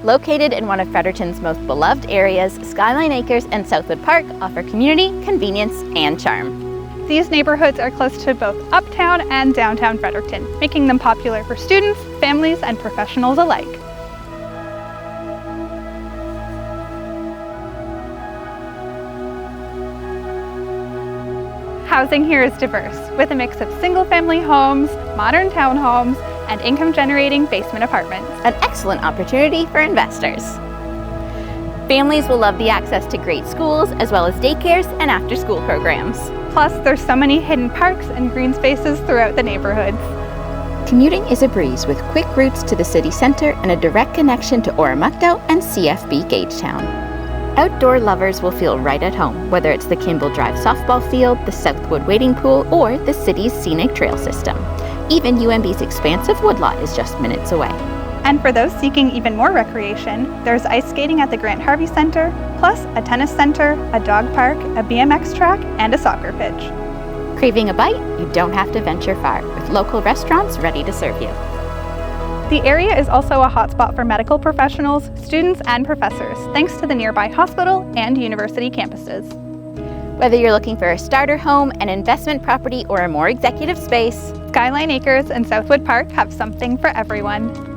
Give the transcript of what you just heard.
Located in one of Fredericton's most beloved areas, Skyline Acres and Southwood Park offer community, convenience, and charm. These neighborhoods are close to both uptown and downtown Fredericton, making them popular for students, families, and professionals alike. Housing here is diverse, with a mix of single-family homes, modern townhomes, and income-generating basement apartments. An excellent opportunity for investors. Families will love the access to great schools, as well as daycares and after-school programs. Plus, there's so many hidden parks and green spaces throughout the neighborhoods. Commuting is a breeze with quick routes to the city center and a direct connection to Oromocto and CFB Gagetown. Outdoor lovers will feel right at home, whether it's the Kimball Drive softball field, the Southwood wading pool, or the city's scenic trail system. Even UNB's expansive woodlot is just minutes away. And for those seeking even more recreation, there's ice skating at the Grant Harvey Center, plus a tennis center, a dog park, a BMX track, and a soccer pitch. Craving a bite? You don't have to venture far, with local restaurants ready to serve you. The area is also a hotspot for medical professionals, students, and professors, thanks to the nearby hospital and university campuses. Whether you're looking for a starter home, an investment property, or a more executive space, Skyline Acres and Southwood Park have something for everyone.